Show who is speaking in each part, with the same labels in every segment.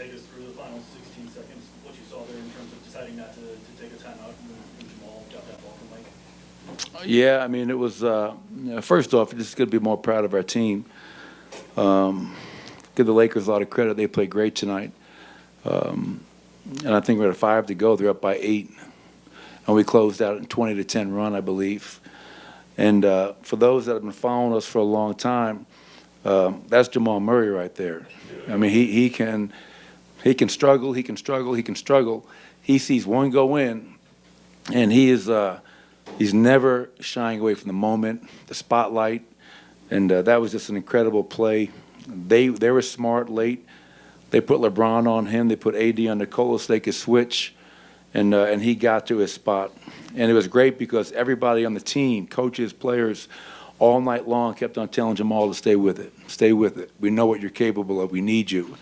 Speaker 1: take us through the final 16 seconds, what you saw there in terms of deciding not to take a timeout when Jamal got that ball from Mike?
Speaker 2: Yeah, I mean, it was, first off, just going to be more proud of our team. Give the Lakers a lot of credit. They played great tonight. And I think we're at 5 to go. They're up by 8. And we closed out in 20-10 run, I believe. And for those that have been following us for a long time, that's Jamal Murray right there. I mean, he can struggle, he can struggle, he can struggle. He sees one go in, and he's never shying away from the moment, the spotlight, and that was just an incredible play. They were smart late. They put LeBron on him. They put AD on Nikola so they could switch, and he got to his spot. And it was great because everybody on the team, coaches, players, all night long kept on telling Jamal to stay with it. Stay with it. We know what you're capable of. We need you.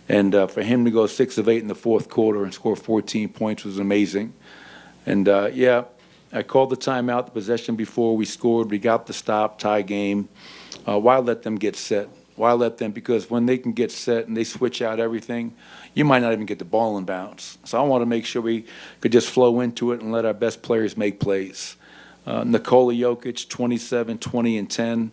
Speaker 2: And for him to go 6 of 8 in the fourth quarter and score 14 points was amazing. And, yeah, I called the timeout, the possession before we scored. We got the stop, tie game. Why let them get set? Why let them? Because when they can get set and they switch out everything, you might not even get the ball in bounds. So I want to make sure we could just flow into it and let our best players make plays. Nikola Jokic, 27, 20, and 10.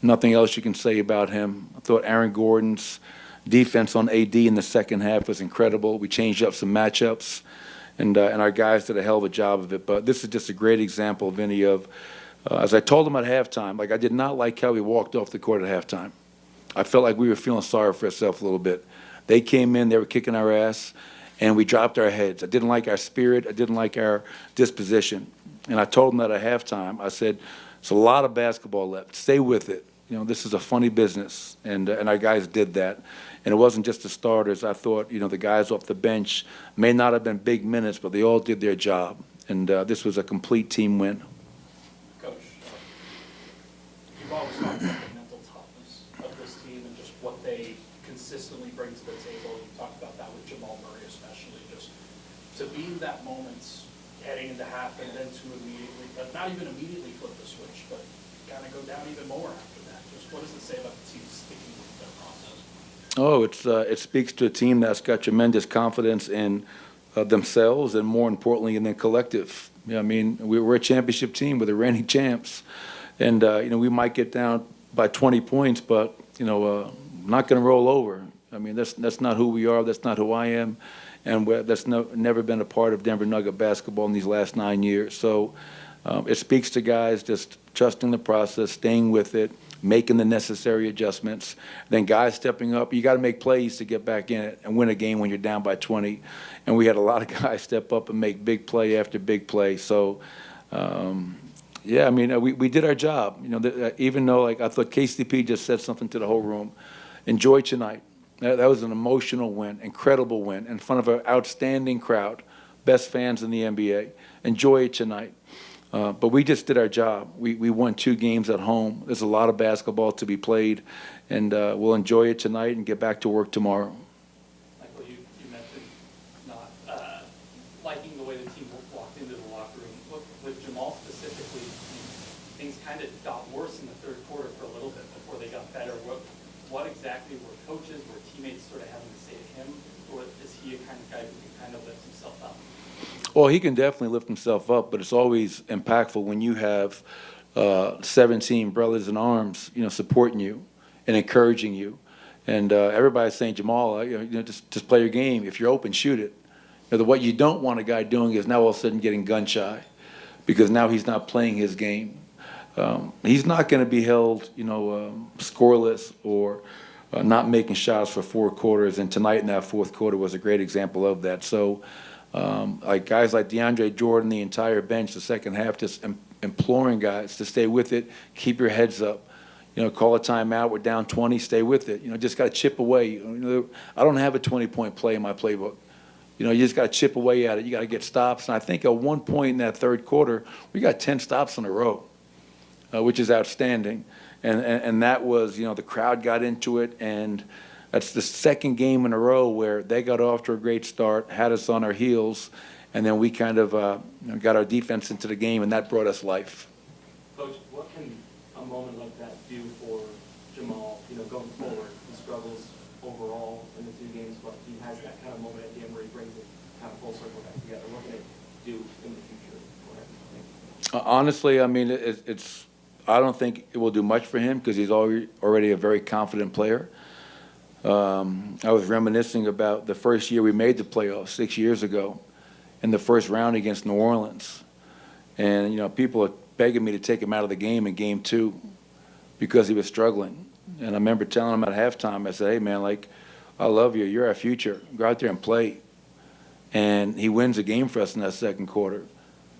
Speaker 2: Nothing else you can say about him. I thought Aaron Gordon's defense on AD in the second half was incredible. We changed up some matchups, and our guys did a hell of a job of it. But this is just a great example, Vinny, of, as I told them at halftime, like I did not like how we walked off the court at halftime. I felt like we were feeling sorry for ourselves a little bit. They came in, they were kicking our ass, and we dropped our heads. I didn't like our spirit. I didn't like our disposition. And I told them that at halftime. I said, it's a lot of basketball left. Stay with it. You know, this is a funny business. And our guys did that. And it wasn't just the starters. I thought, you know, the guys off the bench may not have been big minutes, but they all did their job. And this was a complete team win.
Speaker 1: Coach, you've always talked about the mental toughness of this team and just what they consistently bring to the table. You talked about that with Jamal Murray especially, just to be in that moment heading into half and then to immediately, not even immediately flip the switch, but kind of go down even more after that. Just what does it say about the team sticking with their process?
Speaker 2: Oh, it speaks to a team that's got tremendous confidence in themselves and, more importantly, in their collective. I mean, we're a championship team. We're the reigning champs. And, you know, we might get down by 20 points, but, you know, not going to roll over. I mean, that's not who we are. That's not who I am. And that's never been a part of Denver Nugget basketball in these last 9 years. So it speaks to guys just trusting the process, staying with it, making the necessary adjustments. Then guys stepping up. You got to make plays to get back in it and win a game when you're down by 20. And we had a lot of guys step up and make big play after big play. So, yeah, I mean, we did our job. You know, even though, like, I thought KCP just said something to the whole room. Enjoy tonight. That was an emotional win, incredible win, in front of an outstanding crowd, best fans in the NBA. Enjoy it tonight. But we just did our job. We won 2 games at home. There's a lot of basketball to be played, and we'll enjoy it tonight and get back to work tomorrow.
Speaker 1: Michael, you mentioned not liking the way the team walked into the locker room. With Jamal specifically, things kind of got worse in the third quarter for a little bit before they got better. What exactly were coaches, were teammates sort of having to say to him, or is he a kind of guy who can kind of lift himself up?
Speaker 2: Well, he can definitely lift himself up, but it's always impactful when you have 17 brothers in arms, you know, supporting you and encouraging you. And everybody's saying, Jamal, you know, just play your game. If you're open, shoot it. You know, what you don't want a guy doing is now all of a sudden getting gun shy because now he's not playing his game. He's not going to be held, you know, scoreless or not making shots for 4 quarters. And tonight in that fourth quarter was a great example of that. So, like guys like DeAndre Jordan, the entire bench, the second half, just imploring guys to stay with it, keep your heads up. You know, call a timeout. We're down 20. Stay with it. You know, just got to chip away. You know, I don't have a 20-point play in my playbook. You know, you just got to chip away at it. You got to get stops. And I think at one point in that third quarter, we got 10 stops in a row. Which is outstanding. And that was, you know, the crowd got into it, and that's the second game in a row where they got off to a great start, had us on our heels, and then we kind of you know, got our defense into the game, and that brought us life.
Speaker 1: Coach, what can a moment like that do for Jamal, you know, going forward? He struggles overall in the 2 games, but he
Speaker 2: Honestly, I mean, I don't think it will do much for him because he's already a very confident player. I was reminiscing about the first year we made the playoffs 6 years ago in the first round against New Orleans. And, people are begging me to take him out of the game in game 2 because he was struggling. And I remember telling him at halftime, I said, hey, man, like, I love you. You're our future. Go out there and play. And he wins a game for us in that second quarter.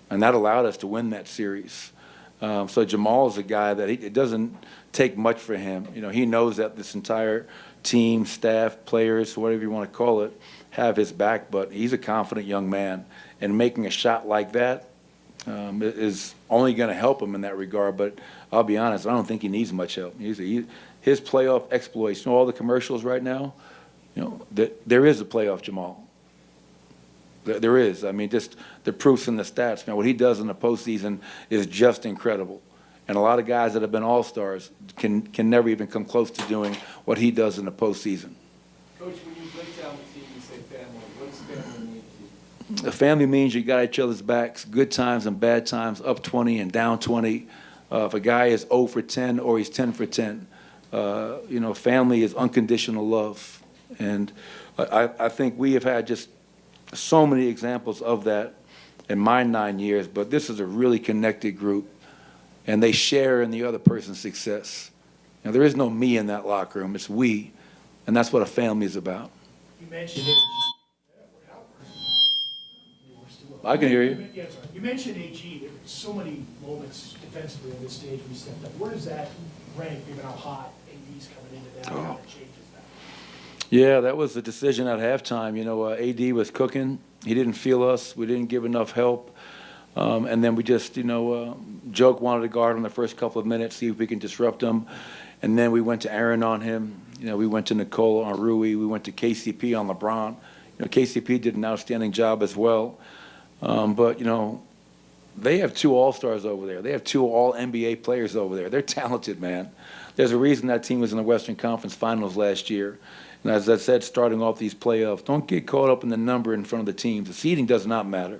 Speaker 2: And that allowed us to win that series. So Jamal is a guy that it doesn't take much for him. He knows that this entire team, staff, players, whatever you want to call it, have his back. But he's a confident young man. And making a shot like that is only going to help him in that regard. But I'll be honest, I don't think he needs much help. His playoff exploits, all the commercials right now, there is a playoff Jamal. There is. I mean, just the proofs and the stats. Man, what he does in the postseason is just incredible. And a lot of guys that have been all-stars can never even come close to doing what he does in the postseason.
Speaker 3: Coach, when you break down the team, you say family. What does family mean to you?
Speaker 2: The family means you got each other's backs, good times and bad times, up 20 and down 20. If a guy is 0 for 10 or he's 10 for 10, family is unconditional love. And I think we have had just so many examples of that in my 9 years, but this is a really connected group, and they share in the other person's success. There is no me in that locker room, it's we, and that's what a family is about.
Speaker 4: You mentioned AG.
Speaker 2: I can hear you.
Speaker 4: Yeah, sorry. You mentioned AG. There were so many moments defensively on this stage when he stepped up. Where does that rank, given how hot AD's coming into that? How that changes that?
Speaker 2: Yeah, that was the decision at halftime. AD was cooking. He didn't feel us. We didn't give enough help. And then we just, Joke wanted to guard him the first couple of minutes, see if we can disrupt him. And then we went to Aaron on him. We went to Nicole on Rui. We went to KCP on LeBron. KCP did an outstanding job as well. But they have 2 all-stars over there. They have 2 all-NBA players over there. They're talented, man. There's a reason that team was in the Western Conference Finals last year. And as I said, starting off these playoffs, don't get caught up in the number in front of the teams. The seeding does not matter.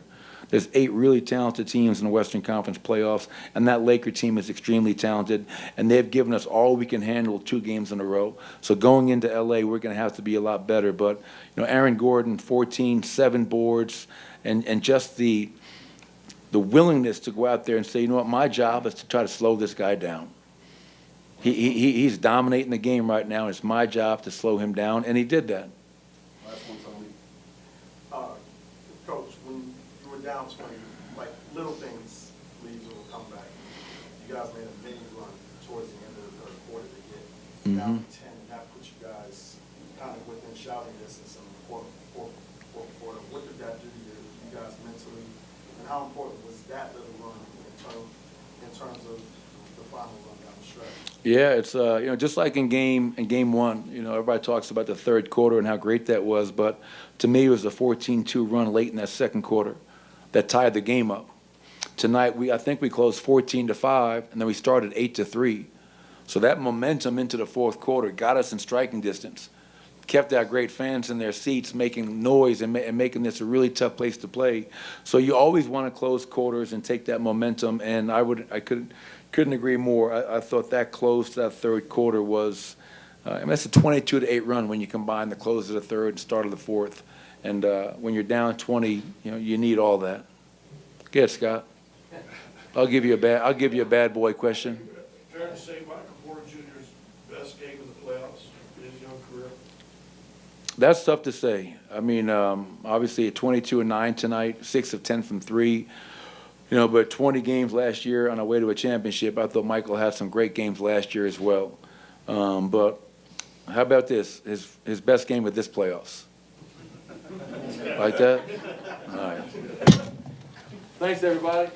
Speaker 2: There's 8 really talented teams in the Western Conference playoffs, and that Laker team is extremely talented, and they've given us all we can handle 2 games in a row. So going into L.A., we're going to have to be a lot better. But, Aaron Gordon, 14, 7 boards, and just the willingness to go out there and say, what, my job is to try to slow this guy down. He's dominating the game right now. It's my job to slow him down, and he did that.
Speaker 5: Last one, Tony. Coach, when you were down 20, like little things lead to a comeback. You guys made a mini run towards the end of the third quarter to get down to 10, and that put you guys kind of within shouting distance in the fourth quarter. What did that do to you guys mentally, and how important was that little run in terms of the final run down the stretch?
Speaker 2: Yeah, it's just like in game 1. Everybody talks about the third quarter and how great that was, but to me it was a 14-2 run late in that second quarter that tied the game up. Tonight I think we closed 14-5, and then we started 8-3. So that momentum into the fourth quarter got us in striking distance, kept our great fans in their seats, making noise and making this a really tough place to play. So you always want to close quarters and take that momentum, and I couldn't agree more. I thought that close to that third quarter was, that's a 22-8 run when you combine the close of the third and start of the fourth. And when you're down 20, you need all that. Go ahead, Scott. I'll give you a bad boy question.
Speaker 6: Fair to say Michael Porter Jr.'s best game of the playoffs in his young career?
Speaker 2: That's tough to say. I mean, obviously at 22-9 tonight, 6 of 10 from 3. But 20 games last year on our way to a championship. I thought Michael had some great games last year as well. But how about this? His best game of this playoffs. Like that? All right. Thanks, everybody.